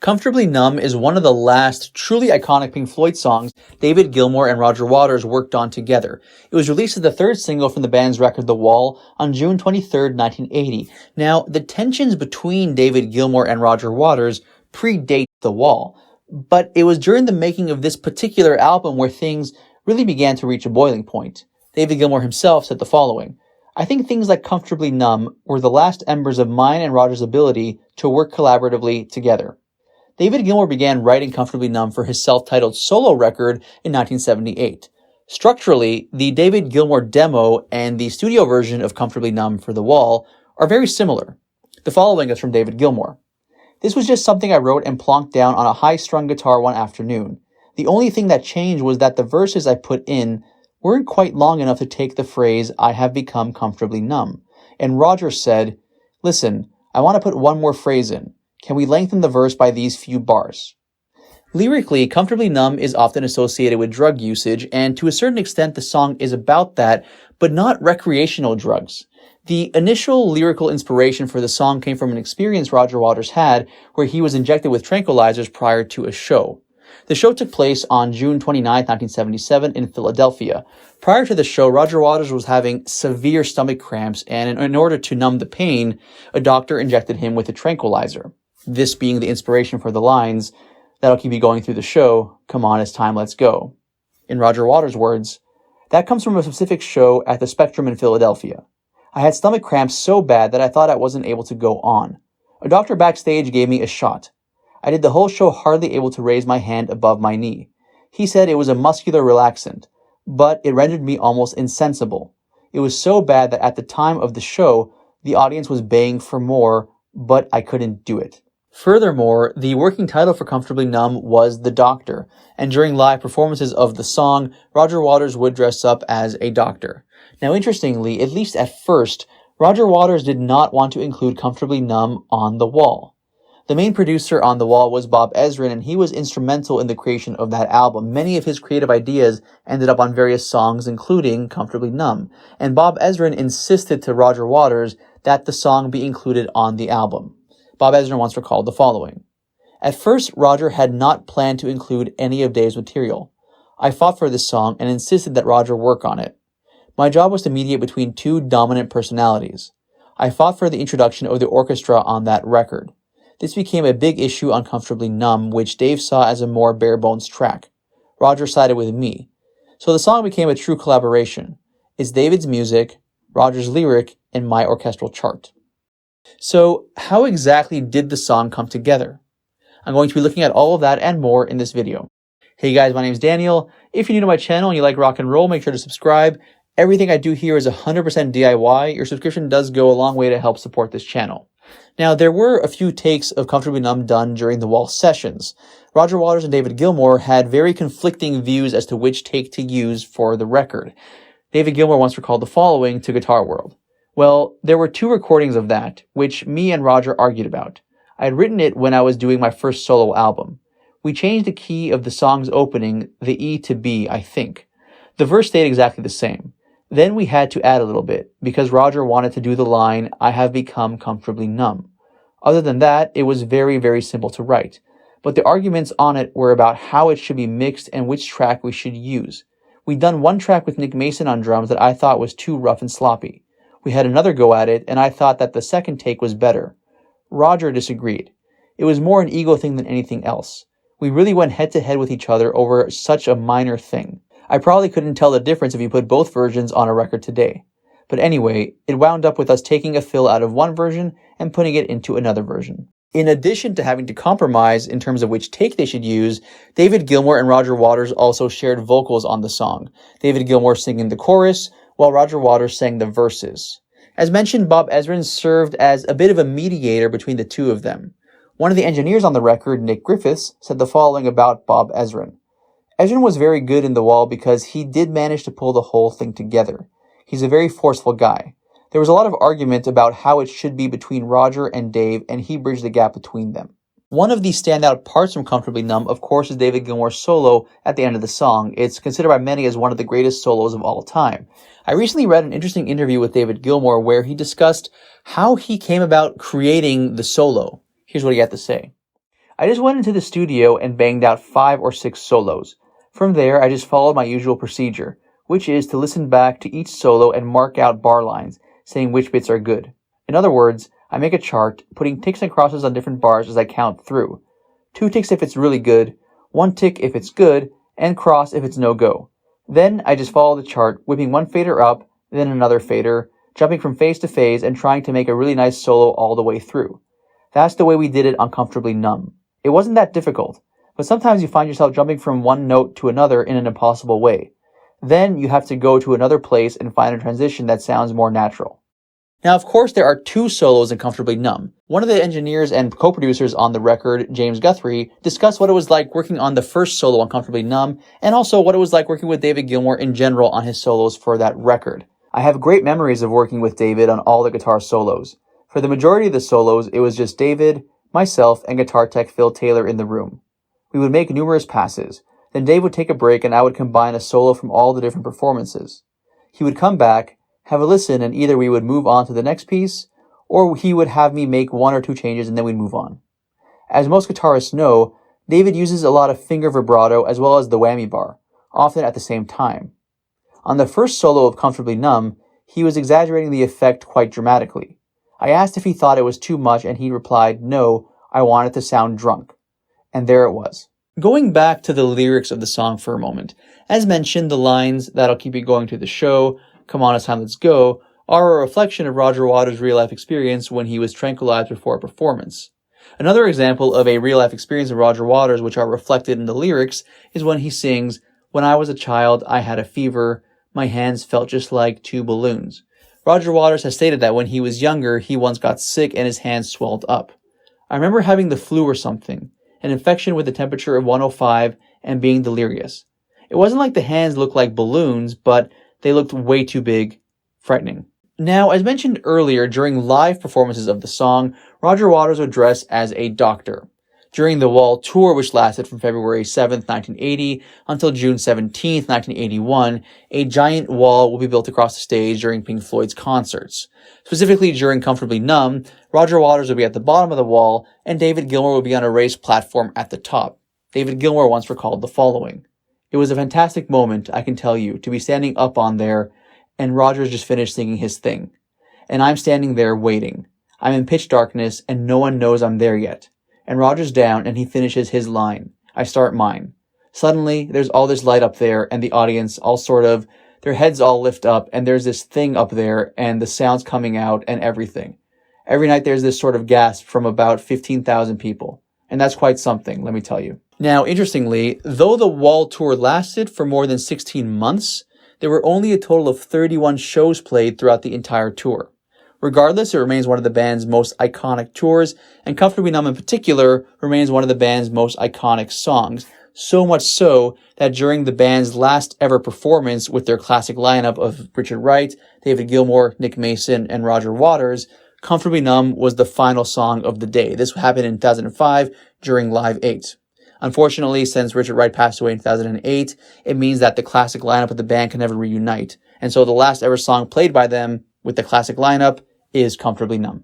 Comfortably Numb is one of the last truly iconic Pink Floyd songs David Gilmour and Roger Waters worked on together. It was released as the third single from the band's record The Wall on June 23, 1980. Now, the tensions between David Gilmour and Roger Waters predate The Wall, but it was during the making of this particular album where things really began to reach a boiling point. David Gilmour himself said the following: "I think things like Comfortably Numb were the last embers of mine and Roger's ability to work collaboratively together." David Gilmour began writing Comfortably Numb for his self-titled solo record in 1978. Structurally, the David Gilmour demo and the studio version of Comfortably Numb for The Wall are very similar. The following is from David Gilmour. "This was just something I wrote and plonked down on a high-strung guitar one afternoon. The only thing that changed was that the verses I put in weren't quite long enough to take the phrase, 'I have become comfortably numb.' And Roger said, 'Listen, I want to put one more phrase in. Can we lengthen the verse by these few bars?'" Lyrically, Comfortably Numb is often associated with drug usage, and to a certain extent the song is about that, but not recreational drugs. The initial lyrical inspiration for the song came from an experience Roger Waters had where he was injected with tranquilizers prior to a show. The show took place on June 29, 1977 in Philadelphia. Prior to the show, Roger Waters was having severe stomach cramps, and in order to numb the pain, a doctor injected him with a tranquilizer. This being the inspiration for the lines, "That'll keep you going through the show, come on, it's time, let's go." In Roger Waters' words, "That comes from a specific show at the Spectrum in Philadelphia. I had stomach cramps so bad that I thought I wasn't able to go on. A doctor backstage gave me a shot. I did the whole show hardly able to raise my hand above my knee. He said it was a muscular relaxant, but it rendered me almost insensible. It was so bad that at the time of the show, the audience was baying for more, but I couldn't do it." Furthermore, the working title for Comfortably Numb was The Doctor, and during live performances of the song, Roger Waters would dress up as a doctor. Now, interestingly, at least at first, Roger Waters did not want to include Comfortably Numb on The Wall. The main producer on The Wall was Bob Ezrin, and he was instrumental in the creation of that album. Many of his creative ideas ended up on various songs, including Comfortably Numb, and Bob Ezrin insisted to Roger Waters that the song be included on the album. Bob Ezrin once recalled the following: "At first, Roger had not planned to include any of Dave's material. I fought for this song and insisted that Roger work on it. My job was to mediate between two dominant personalities. I fought for the introduction of the orchestra on that record. This became a big issue on Comfortably Numb, which Dave saw as a more bare-bones track. Roger sided with me. So the song became a true collaboration. It's David's music, Roger's lyric, and my orchestral chart." So, how exactly did the song come together? I'm going to be looking at all of that and more in this video. Hey guys, my name is Daniel. If you're new to my channel and you like rock and roll, make sure to subscribe. Everything I do here is 100% DIY. Your subscription does go a long way to help support this channel. Now, there were a few takes of Comfortably Numb done during the Wall sessions. Roger Waters and David Gilmour had very conflicting views as to which take to use for the record. David Gilmour once recalled the following to Guitar World: "Well, there were two recordings of that, which me and Roger argued about. I had written it when I was doing my first solo album. We changed the key of the song's opening, the E to B, I think. The verse stayed exactly the same. Then we had to add a little bit, because Roger wanted to do the line, 'I have become comfortably numb.' Other than that, it was very, very simple to write. But the arguments on it were about how it should be mixed and which track we should use. We'd done one track with Nick Mason on drums that I thought was too rough and sloppy. We had another go at it, and I thought that the second take was better. Roger disagreed. It was more an ego thing than anything else. We really went head-to-head with each other over such a minor thing. I probably couldn't tell the difference if you put both versions on a record today. But anyway, it wound up with us taking a fill out of one version and putting it into another version." In addition to having to compromise in terms of which take they should use, David Gilmour and Roger Waters also shared vocals on the song. David Gilmour singing the chorus, while Roger Waters sang the verses. As mentioned, Bob Ezrin served as a bit of a mediator between the two of them. One of the engineers on the record, Nick Griffiths, said the following about Bob Ezrin: "Ezrin was very good in The Wall because he did manage to pull the whole thing together. He's a very forceful guy. There was a lot of argument about how it should be between Roger and Dave, and he bridged the gap between them." One of the standout parts from Comfortably Numb, of course, is David Gilmour's solo at the end of the song. It's considered by many as one of the greatest solos of all time. I recently read an interesting interview with David Gilmour where he discussed how he came about creating the solo. Here's what he had to say. I just went into the studio and banged out 5 or 6 solos. From there, I just followed my usual procedure, which is to listen back to each solo and mark out bar lines, saying which bits are good. In other words, I make a chart, putting ticks and crosses on different bars as I count through. 2 ticks if it's really good, 1 tick if it's good, and cross if it's no-go. Then I just follow the chart, whipping 1 fader up, then another fader, jumping from phase to phase and trying to make a really nice solo all the way through. That's the way we did it on Comfortably Numb. It wasn't that difficult, but sometimes you find yourself jumping from one note to another in an impossible way. Then you have to go to another place and find a transition that sounds more natural. Now, of course, there are 2 solos in Comfortably Numb. One of the engineers and co-producers on the record, James Guthrie, discussed what it was like working on the first solo on Comfortably Numb, and also what it was like working with David Gilmour in general on his solos for that record. I have great memories of working with David on all the guitar solos. For the majority of the solos, it was just David, myself, and guitar tech Phil Taylor in the room. We would make numerous passes. Then Dave would take a break and I would combine a solo from all the different performances. He would come back, have a listen, and either we would move on to the next piece, or he would have me make 1 or 2 changes and then we'd move on. As most guitarists know, David uses a lot of finger vibrato as well as the whammy bar, often at the same time. On the first solo of Comfortably Numb, he was exaggerating the effect quite dramatically. I asked if he thought it was too much and he replied, "No, I want it to sound drunk." And there it was. Going back to the lyrics of the song for a moment, as mentioned, the lines, "That'll keep you going to the show," "Come on, it's time, let's go," are a reflection of Roger Waters' real-life experience when he was tranquilized before a performance. Another example of a real-life experience of Roger Waters which are reflected in the lyrics is when he sings, "When I was a child, I had a fever. My hands felt just like 2 balloons." Roger Waters has stated that when he was younger, he once got sick and his hands swelled up. "I remember having the flu or something, an infection with a temperature of 105 and being delirious. It wasn't like the hands looked like balloons, but they looked way too big, frightening." Now, as mentioned earlier, during live performances of the song, Roger Waters would dress as a doctor. During the Wall tour, which lasted from February 7th, 1980 until June 17th, 1981, a giant wall will be built across the stage during Pink Floyd's concerts. Specifically during Comfortably Numb, Roger Waters would be at the bottom of the wall, and David Gilmour would be on a raised platform at the top. David Gilmour once recalled the following: "It was a fantastic moment, I can tell you, to be standing up on there, and Roger's just finished singing his thing. And I'm standing there waiting. I'm in pitch darkness, and no one knows I'm there yet. And Roger's down, and he finishes his line. I start mine. Suddenly, there's all this light up there, and the audience all their heads all lift up, and there's this thing up there, and the sound's coming out, and everything. Every night there's this sort of gasp from about 15,000 people. And that's quite something, let me tell you." Now, interestingly, though the Wall tour lasted for more than 16 months, there were only a total of 31 shows played throughout the entire tour. Regardless, it remains one of the band's most iconic tours, and Comfortably Numb in particular remains one of the band's most iconic songs. So much so that during the band's last ever performance with their classic lineup of Richard Wright, David Gilmour, Nick Mason, and Roger Waters, Comfortably Numb was the final song of the day. This happened in 2005 during Live 8. Unfortunately, since Richard Wright passed away in 2008, it means that the classic lineup of the band can never reunite. And so the last ever song played by them with the classic lineup is Comfortably Numb.